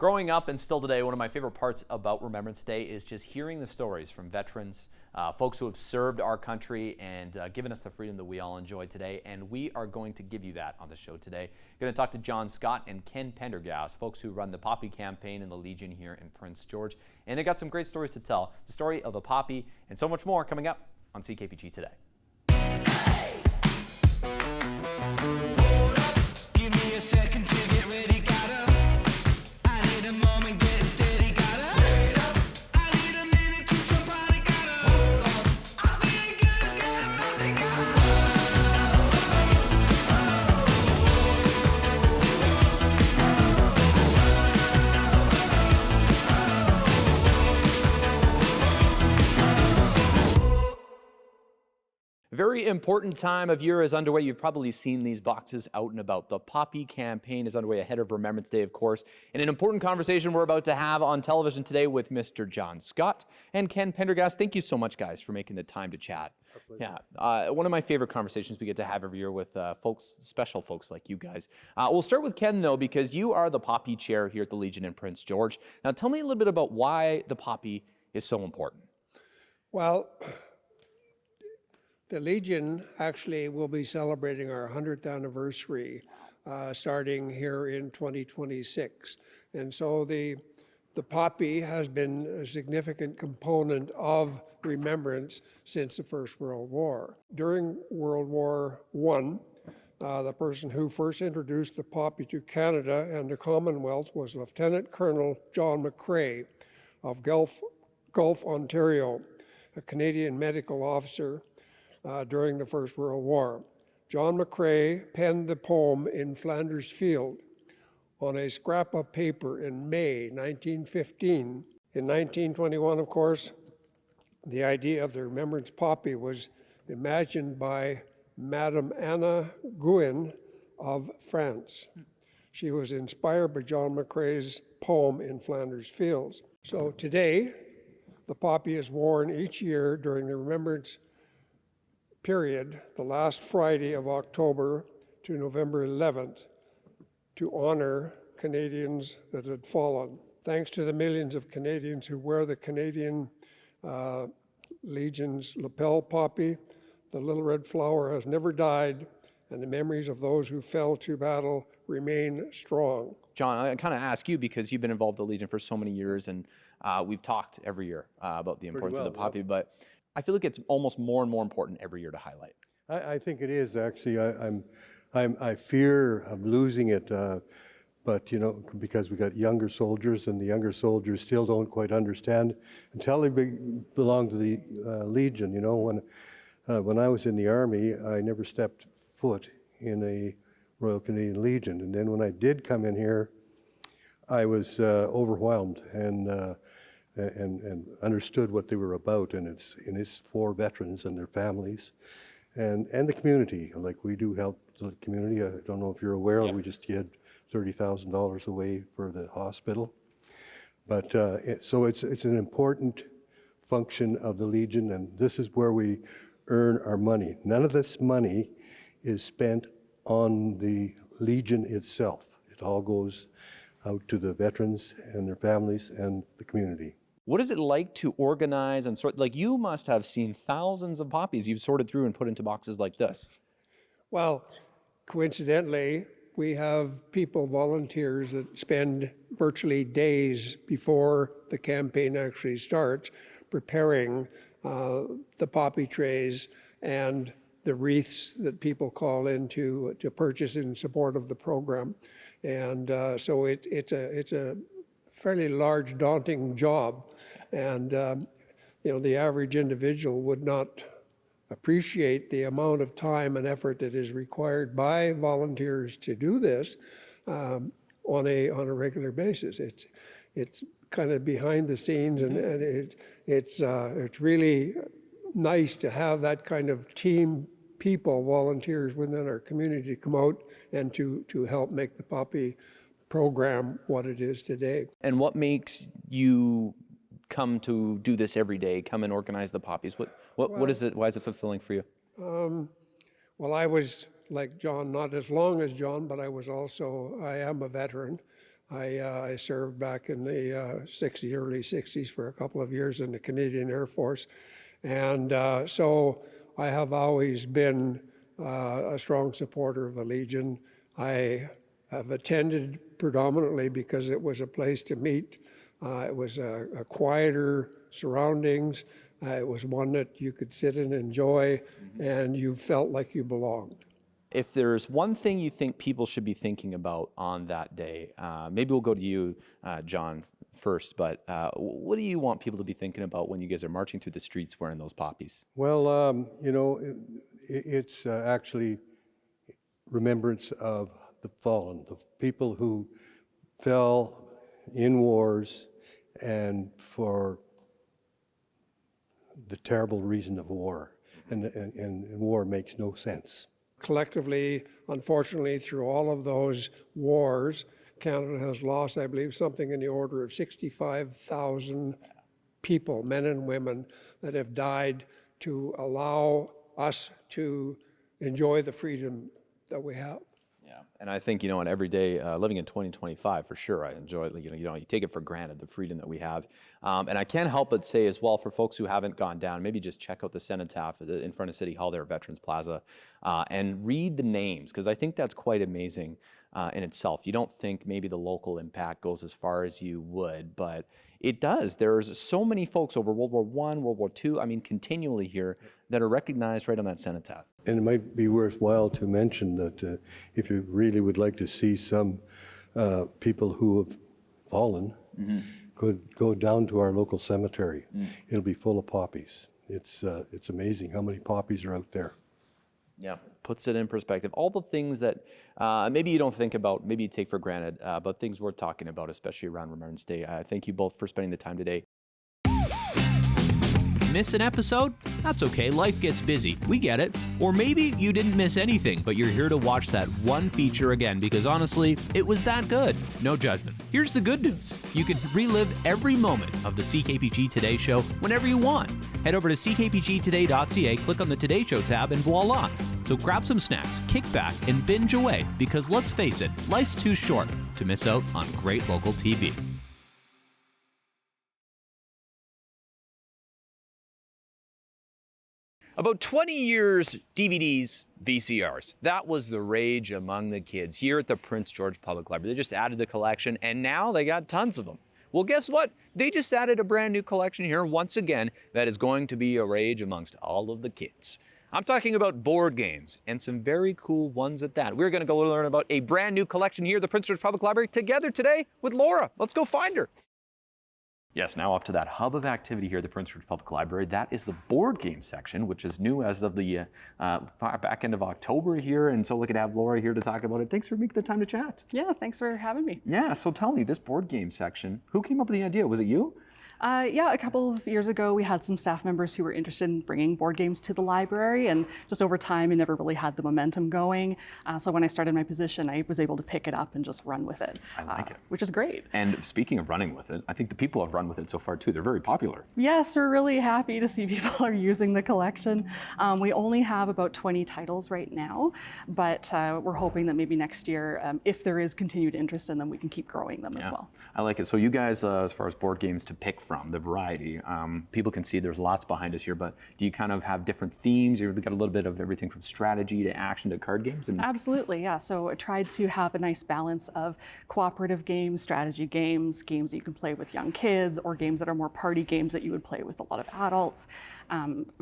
Growing up and still today, one of my favorite parts about Remembrance Day is just hearing the stories from veterans, folks who have served our country and given us the freedom that we all enjoy today. And we are going to give you that on the show today. Going to talk to John Scott and Ken Pendergast, folks who run the Poppy campaign in the Legion here in Prince George. And they got some great stories to tell. The story of the Poppy and so much more coming up on CKPG Today. Give me a second to get ready, gotta. I need a moment, get steady, gotta. Wait up. I need a minute to jump on it, gotta. Hold up. I'm feeling good, it's getting messy, A very important time of year is underway. You've probably seen these boxes out and about. The Poppy campaign is underway ahead of Remembrance Day, of course. And an important conversation we're about to have on television today with Mr. John Scott and Ken Pendergast. Thank you so much, guys, for making the time to chat. Yeah, one of my favorite conversations we get to have every year with folks, special folks like you guys. We'll start with Ken, though, because you are the Poppy chair here at the Legion in Prince George. Now, tell me a little bit about why the Poppy is so important. Well, the Legion actually will be celebrating our 100th anniversary starting here in 2026. And so the Poppy has been a significant component of remembrance since the First World War. During World War I, the person who first introduced the Poppy to Canada and the Commonwealth was Lieutenant Colonel John McCrae of Gulf, Ontario, a Canadian medical officer during the First World War. John McCrae penned the poem in Flanders Field on a scrap of paper in May 1915. In 1921, of course, the idea of the Remembrance Poppy was imagined by Madame Anna Guin of France. She was inspired by John McCrae's poem in Flanders Fields. So today, the Poppy is worn each year during the Remembrance period, the last Friday of October to November 11th, to honor Canadians that had fallen. Thanks to the millions of Canadians who wear the Canadian Legion's lapel poppy, the little red flower has never died, and the memories of those who fell to battle remain strong. John, I kind of ask you because you've been involved with the Legion for so many years, and we've talked every year about the importance of the Poppy, yeah. But I feel like it's almost more and more important every year to highlight. I think it is actually. I fear of losing it, but you know, because we got younger soldiers, and the younger soldiers still don't quite understand until they belong to the Legion. You know, when I was in the Army, I never stepped foot in a Royal Canadian Legion, and then when I did come in here, I was overwhelmed and understood what they were about, and it's for veterans and their families, and the community. Like, we do help the community. I don't know if you're aware, we just gave $30,000 away for the hospital. But so it's an important function of the Legion, and this is where we earn our money. None of this money is spent on the Legion itself. It all goes out to the veterans and their families and the community. What is it like to organize and sort? Like, you must have seen thousands of poppies you've sorted through and put into boxes like this. Well, coincidentally, we have people, volunteers, that spend virtually days before the campaign actually starts preparing the poppy trays and the wreaths that people call in to purchase in support of the program. And so it's a fairly large, daunting job. And you know, the average individual would not appreciate the amount of time and effort that is required by volunteers to do this on a regular basis. It's kind of behind the scenes, and it's really nice to have that kind of team people, volunteers within our community, to come out and to help make the Poppy program what it is today. And what makes you come to do this every day, come and organize the poppies? What is it? Why is it fulfilling for you? Well, I was like John, not as long as John, but I am a veteran. I served back in the early 60s for a couple of years in the Canadian Air Force. And so I have always been a strong supporter of the Legion. I have attended predominantly because it was a place to meet. It was a quieter surroundings. It was one that you could sit and enjoy, and you felt like you belonged. If there's one thing you think people should be thinking about on that day, maybe we'll go to you, John, first, but what do you want people to be thinking about when you guys are marching through the streets wearing those poppies? Well, you know, it's actually remembrance of the fallen, the people who fell in wars and for the terrible reason of war. And war makes no sense. Collectively, unfortunately, through all of those wars, Canada has lost, I believe, something in the order of 65,000 people, men and women, that have died to allow us to enjoy the freedom that we have. Yeah, and I think, you know, on every day, living in 2025, for sure, I enjoy it. You know, you take it for granted, the freedom that we have. And I can't help but say as well, for folks who haven't gone down, maybe just check out the cenotaph in front of City Hall there, Veterans Plaza, and read the names, because I think that's quite amazing in itself. You don't think maybe the local impact goes as far as you would, but it does. There's so many folks over World War I, World War II, I mean, continually here, that are recognized right on that cenotaph. And it might be worthwhile to mention that if you really would like to see some people who have fallen, could go down to our local cemetery. It'll be full of poppies. It's amazing how many poppies are out there. Yeah, puts it in perspective. All the things that maybe you don't think about, maybe you take for granted, but things worth talking about, especially around Remembrance Day. Thank you both for spending the time today. Miss an episode? That's okay, life gets busy. We get it. Or maybe you didn't miss anything, but you're here to watch that one feature again because honestly, it was that good. No judgment. Here's the good news. You can relive every moment of the CKPG Today Show whenever you want. Head over to ckpgtoday.ca, click on the Today Show tab, and voila. So grab some snacks, kick back, and binge away because let's face it, life's too short to miss out on great local TV. About 20 years DVDs, VCRs. That was the rage among the kids here at the Prince George Public Library. They just added the collection and now they got tons of them. Well, guess what? They just added a brand new collection here once again that is going to be a rage amongst all of the kids. I'm talking about board games and some very cool ones at that. We're going to go learn about a brand new collection here at the Prince George Public Library together today with Laura. Let's go find her. Yes, now up to that hub of activity here at the Prince George Public Library. That is the board game section, which is new as of the back end of October here. And so we could have Laura here to talk about it. Thanks for making the time to chat. Yeah, thanks for having me. Yeah, so tell me, this board game section, who came up with the idea? Was it you? Yeah, a couple of years ago, we had some staff members who were interested in bringing board games to the library, and just over time, it never really had the momentum going. So when I started my position, I was able to pick it up and just run with it. I like it. Which is great. And speaking of running with it, I think the people have run with it so far too. They're very popular. Yes, we're really happy to see people are using the collection. We only have about 20 titles right now, but we're hoping that maybe next year, if there is continued interest in them, we can keep growing them as well. I like it. So you guys, as far as board games to pick from, the variety, people can see there's lots behind us here, but do you kind of have different themes? You've got a little bit of everything from strategy to action to card games? Absolutely, yeah. So I tried to have a nice balance of cooperative games, strategy games, games that you can play with young kids, or games that are more party games that you would play with a lot of adults.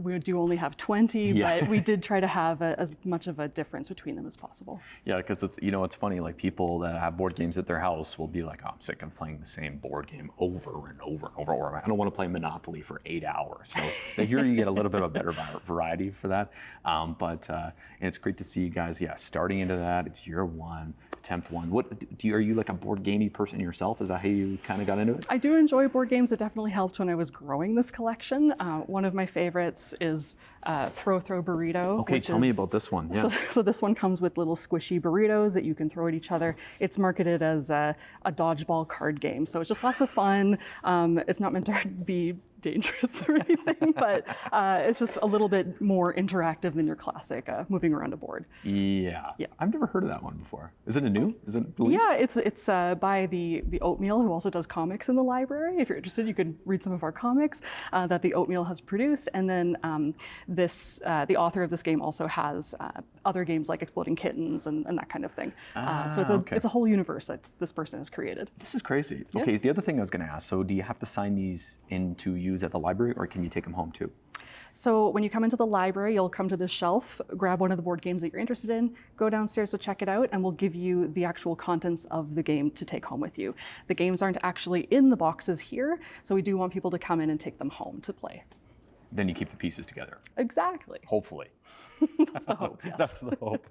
We do only have 20, but we did try to have as much of a difference between them as possible. Yeah, because it's, you know, it's funny, like people that have board games at their house will be like, oh, I'm sick of playing the same board game over and over and over. Or I don't want to play Monopoly for 8 hours. So here you get a little bit of a better variety for that. And it's great to see you guys, starting into that. It's year one, attempt one. Are you like a board gamey person yourself? Is that how you kind of got into it? I do enjoy board games. It definitely helped when I was growing this collection. One of my favorites is Throw Burrito. Okay, tell me about this one. Yeah. So this one comes with little squishy burritos that you can throw at each other. It's marketed as a dodgeball card game. So it's just lots of fun. It's not meant to be dangerous or anything, but it's just a little bit more interactive than your classic moving around a board. Yeah. Yeah. I've never heard of that one before. Is it a new? Is it released? Yeah, it's by the Oatmeal, who also does comics in the library. If you're interested, you can read some of our comics that the Oatmeal has produced. And then the author of this game also has other games like Exploding Kittens and that kind of thing. So it's a whole universe that this person has created. This is crazy. Okay, the other thing I was going to ask, so do you have to sign these in to use at the library, or can you take them home too? So when you come into the library, you'll come to this shelf, grab one of the board games that you're interested in, go downstairs to check it out, and we'll give you the actual contents of the game to take home with you. The games aren't actually in the boxes here, so we do want people to come in and take them home to play. Then you keep the pieces together. Exactly. Hopefully. That's the hope, yes. That's the hope.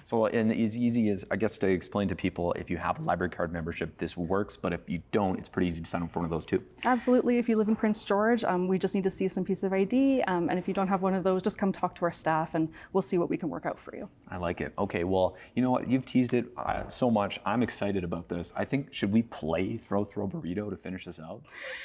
So, and as easy as, I guess, to explain to people, if you have a library card membership, this works, but if you don't, it's pretty easy to sign up for one of those too. Absolutely. If you live in Prince George, we just need to see some piece of ID, and if you don't have one of those, just come talk to our staff and we'll see what we can work out for you. I like it. Okay, well, you know what? You've teased it so much. I'm excited about this. I think, should we play Throw Burrito to finish this out?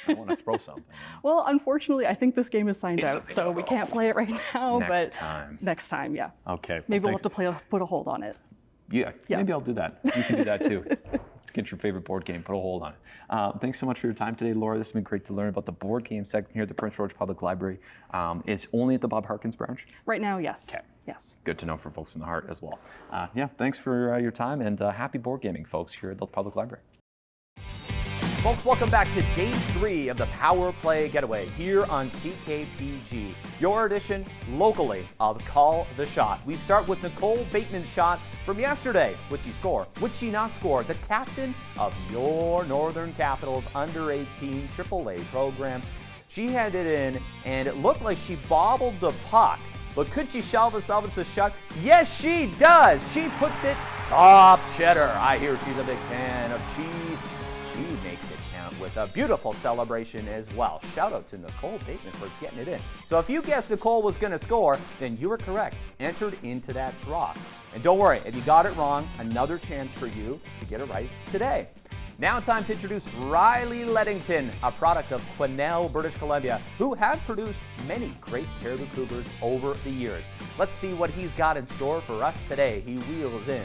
I want to throw something. Well, unfortunately, I think this game is signed out, so we can't play it right now. Next time. Next time, yeah. Okay. Maybe we'll have to put a hold on it. Yeah, maybe I'll do that. You can do that too. Get your favorite board game, put a hold on it. Thanks so much for your time today, Laura. This has been great to learn about the board game section here at the Prince George Public Library. It's only at the Bob Harkins branch? Right now, yes. Okay. Yes. Good to know for folks in the heart as well. Yeah, thanks for your time, and happy board gaming, folks, here at the Public Library. Folks, welcome back to day 3 of the Power Play Getaway here on CKPG, your edition locally of Call the Shot. We start with Nicole Bateman's shot from yesterday. Would she score? Would she not score? The captain of your Northern Capitals under-18 AAA program. She had it in, and it looked like she bobbled the puck. But could she salvage the shot? Yes, she does. She puts it top cheddar. I hear she's a big fan of cheese. She makes it count with a beautiful celebration as well. Shout out to Nicole Bateman for getting it in. So if you guessed Nicole was going to score, then you were correct. Entered into that draw. And don't worry, if you got it wrong, another chance for you to get it right today. Now time to introduce Riley Leddington, a product of Quesnel, British Columbia, who have produced many great Caribou Cougars over the years. Let's see what he's got in store for us today. He wheels in.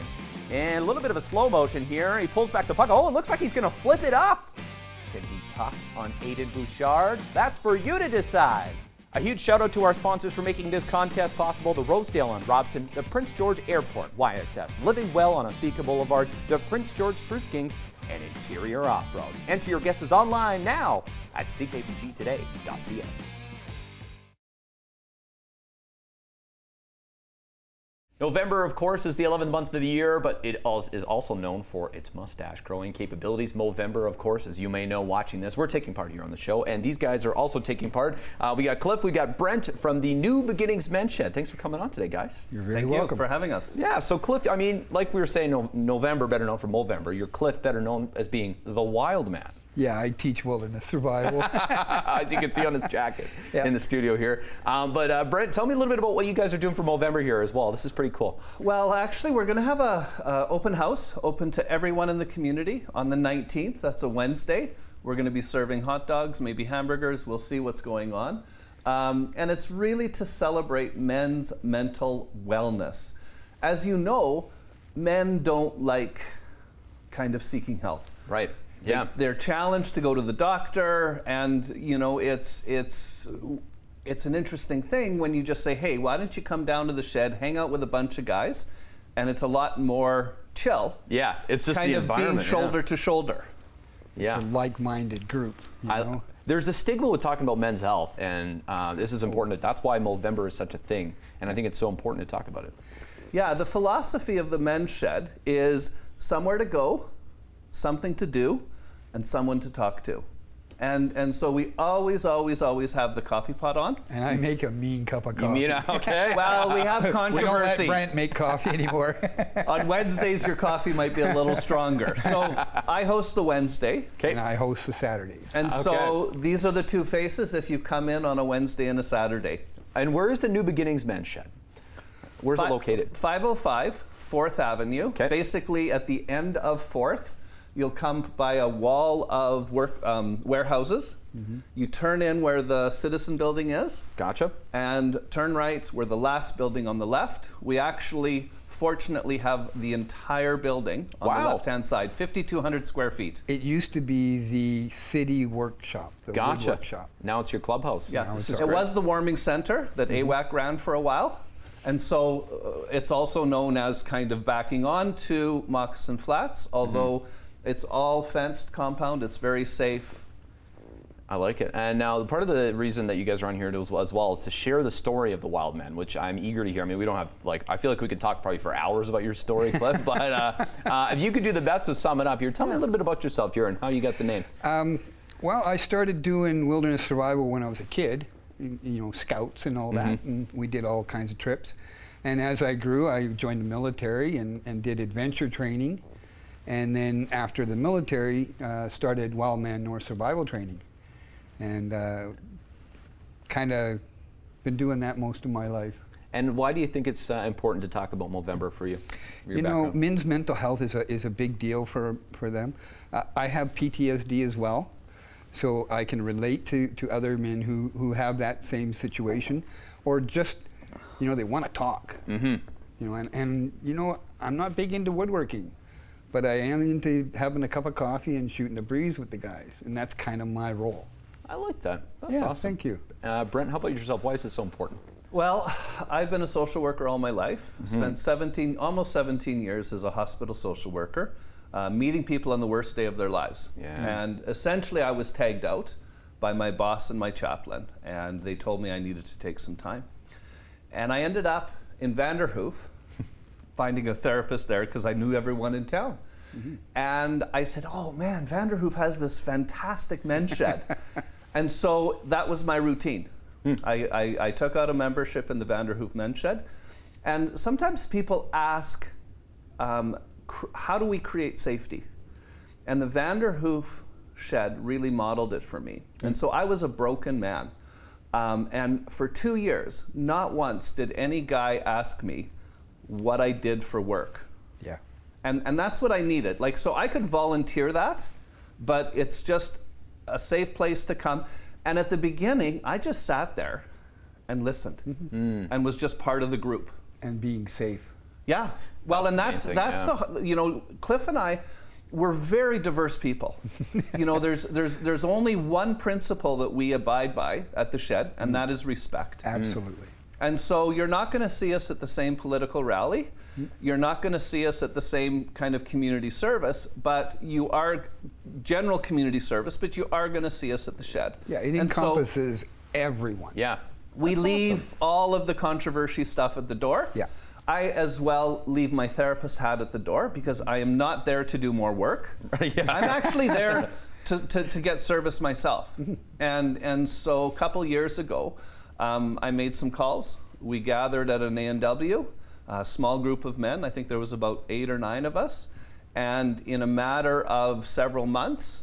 And a little bit of a slow motion here. He pulls back the puck. Oh, it looks like he's going to flip it up. Can he tuck on Aiden Bouchard? That's for you to decide. A huge shout out to our sponsors for making this contest possible: the Rosedale on Robson, the Prince George Airport, YXS, Living Well on Ospika Boulevard, the Prince George Spruce Kings, and Interior Off-Road. Enter your guesses online now at ckpgtoday.ca. November, of course, is the 11th month of the year, but it is also known for its mustache growing capabilities. Movember, of course, as you may know watching this, we're taking part here on the show, and these guys are also taking part. We got Cliff, we got Brent from the New Beginnings Men's Shed. Thanks for coming on today, guys. You're very welcome. Thank you for having us. Yeah, so Cliff, I mean, like we were saying, November, better known for Movember. You're Cliff, better known as being the Wild Man. Yeah, I teach wilderness survival. As you can see on his jacket in the studio here. But Brent, tell me a little bit about what you guys are doing for Movember here as well. This is pretty cool. Well, actually, we're going to have a open house, open to everyone in the community on the 19th. That's a Wednesday. We're going to be serving hot dogs, maybe hamburgers. We'll see what's going on. And it's really to celebrate men's mental wellness. As you know, men don't like kind of seeking help. Right. Yeah. They're challenged to go to the doctor, and you know it's an interesting thing when you just say, hey, why don't you come down to the shed, hang out with a bunch of guys, and it's a lot more chill. Yeah, it's just kind the of environment. being shoulder to shoulder. Yeah. It's a like-minded group, you know? There's a stigma with talking about men's health, and this is important. That's why Movember is such a thing, and I think it's so important to talk about it. Yeah, the philosophy of the men's shed is somewhere to go, something to do, and someone to talk to. And so we always have the coffee pot on. And I make a mean cup of coffee. You mean, okay. Well, we have We don't let controversy. Brent make coffee anymore. On Wednesdays, your coffee might be a little stronger. So I host the Wednesday. And I host the Saturdays. And so these are the two faces if you come in on a Wednesday and a Saturday. And where is the New Beginnings Men's Shed? Where's it located? 505 4th Avenue. Okay. Basically at the end of 4th. you'll come by a wall of warehouses. You turn in where the Citizen Building is. Gotcha. And turn right where the last building on the left. We actually, fortunately, have the entire building on the left-hand side, 5,200 square feet. It used to be the city workshop, the wood workshop. Now it's your clubhouse. Yeah, it was the warming center that AWAC ran for a while. And so it's also known as kind of backing on to Moccasin Flats, although it's all fenced compound, it's very safe. I like it. And now part of the reason that you guys are on here as well is to share the story of the wild men, which I'm eager to hear. I mean, we don't have, I feel like we could talk probably for hours about your story, Cliff, but if you could do the best to sum it up here, tell me a little bit about yourself here and how you got the name. Well, I started doing wilderness survival when I was a kid, scouts and all that, and we did all kinds of trips. And as I grew, I joined the military and did adventure training. And then after the military, started wildman North survival training. And kind of been doing that most of my life. And why do you think it's important to talk about Movember for you? Men's mental health is a big deal for them. I have PTSD as well, so I can relate to other men who have that same situation, or just, they want to talk. And I'm not big into woodworking, but I am into having a cup of coffee and shooting the breeze with the guys, and that's kind of my role. I like that. That's awesome. Thank you. Brent, how about yourself? Why is this so important? Well, I've been a social worker all my life. Spent almost 17 years as a hospital social worker, meeting people on the worst day of their lives. And essentially I was tagged out by my boss and my chaplain, and they told me I needed to take some time. And I ended up in Vanderhoof, finding a therapist there because I knew everyone in town. And I said, oh man, Vanderhoof has this fantastic men's shed. And so that was my routine. I took out a membership in the Vanderhoof men's shed. And sometimes people ask, how do we create safety? And the Vanderhoof shed really modeled it for me. And so I was a broken man. And for 2 years, not once did any guy ask me what I did for work. Yeah. And that's what I needed. So I could volunteer that, but it's just a safe place to come. And at the beginning, I just sat there and listened and was just part of the group. And being safe. Yeah. Well, that's Cliff and I, we're very diverse people. There's only one principle that we abide by at the shed, and that is respect. Absolutely. And so you're not going to see us at the same political rally. You're not going to see us at the same kind of community service, but you are general community service, but you are going to see us at the shed. Yeah, it encompasses everyone. Yeah. We leave all of the controversy stuff at the door. Yeah. I as well leave my therapist hat at the door because I am not there to do more work. I'm actually there to get service myself. And so a couple years ago, I made some calls. We gathered at an A&W, a small group of men. I think there was about 8 or 9 of us. And in a matter of several months,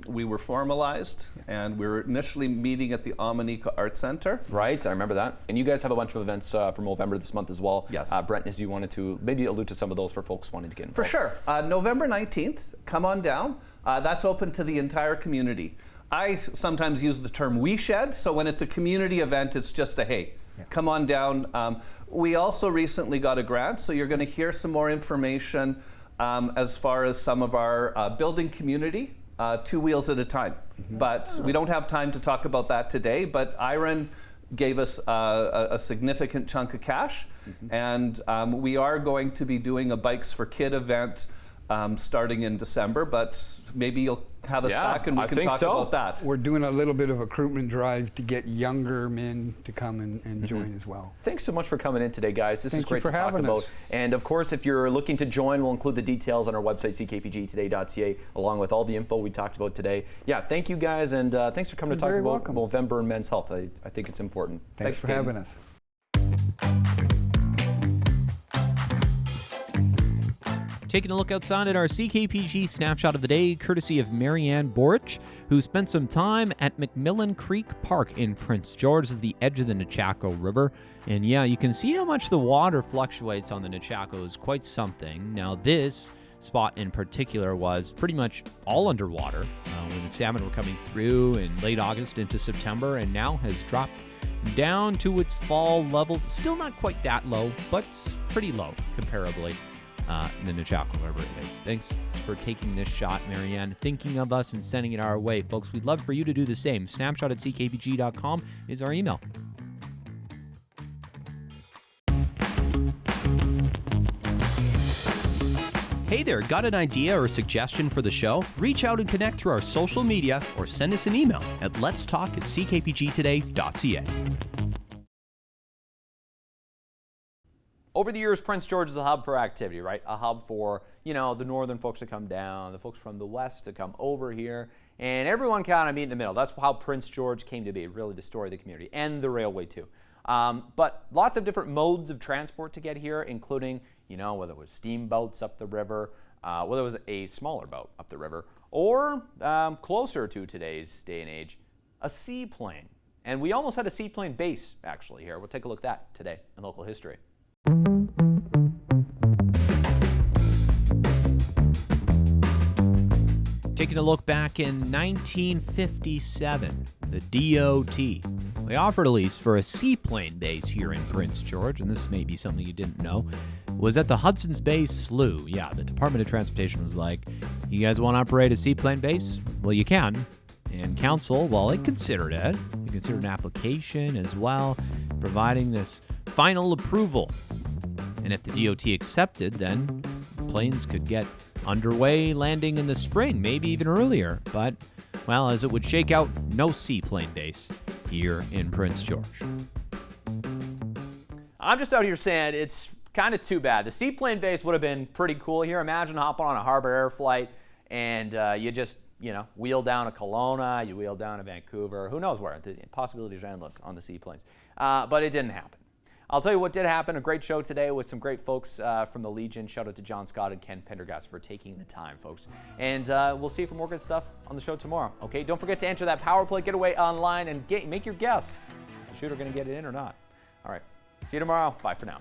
we were formalized, and we were initially meeting at the Amanika Art Center. Right, I remember that. And you guys have a bunch of events for Movember this month as well. Yes. Brent, as you wanted to maybe allude to some of those for folks wanting to get involved. For sure. November 19th, come on down. That's open to the entire community. I sometimes use the term we shed, so when it's a community event, it's just a hey, come on down. We also recently got a grant, so you're going to hear some more information as far as some of our building community, 2 wheels at a time. But we don't have time to talk about that today, but Iron gave us a significant chunk of cash, and we are going to be doing a Bikes for Kid event starting in December, but maybe you'll have us back and we can talk about that. We're doing a little bit of a recruitment drive to get younger men to come and join as well. Thanks so much for coming in today, guys. This is great to talk having about. us. And of course, if you're looking to join, we'll include the details on our website, ckpgtoday.ca, along with all the info we talked about today. Yeah, thank you guys, and thanks for coming to talk about Movember and men's health. I think it's important. Thanks for having us. Taking a look outside at our CKPG snapshot of the day, courtesy of Marianne Borich, who spent some time at McMillan Creek Park in Prince George. This is the edge of the Nechako River. And yeah, you can see how much the water fluctuates on the Nechako is quite something. Now this spot in particular was pretty much all underwater when the salmon were coming through in late August into September, and now has dropped down to its fall levels. Still not quite that low, but pretty low comparably in the Nechako, wherever it is. Thanks for taking this shot, Marianne, thinking of us and sending it our way. Folks, we'd love for you to do the same. snapshot@ckpg.com is our email. Hey there, got an idea or suggestion for the show? Reach out and connect through our social media or send us an email at letstalk@ckpgtoday.ca. Over the years, Prince George is a hub for activity, right? A hub for, the northern folks to come down, the folks from the west to come over here, and everyone kind of meet in the middle. That's how Prince George came to be, really the story of the community, and the railway too. But lots of different modes of transport to get here, including, whether it was steamboats up the river, whether it was a smaller boat up the river, or closer to today's day and age, a seaplane. And we almost had a seaplane base, actually, here. We'll take a look at that today in local history. Taking a look back in 1957, the DOT. They offered a lease for a seaplane base here in Prince George, and this may be something you didn't know, was at the Hudson's Bay Slough. Yeah, the Department of Transportation was like, you guys want to operate a seaplane base? Well, you can. And council, well, they considered it. They considered an application as well, providing this final approval. And if the DOT accepted, then planes could get underway, landing in the spring, maybe even earlier. But, well, as it would shake out, no seaplane base here in Prince George. I'm just out here saying it's kind of too bad. The seaplane base would have been pretty cool here. Imagine hopping on a Harbor Air flight and you just, wheel down to Kelowna, you wheel down to Vancouver, who knows where. The possibilities are endless on the seaplanes. But it didn't happen. I'll tell you what did happen. A great show today with some great folks from the Legion. Shout out to John Scott and Ken Pendergast for taking the time, folks. And we'll see you for more good stuff on the show tomorrow. Okay, don't forget to enter that Power Play Getaway online and make your guess. Is the shooter going to get it in or not? All right, see you tomorrow. Bye for now.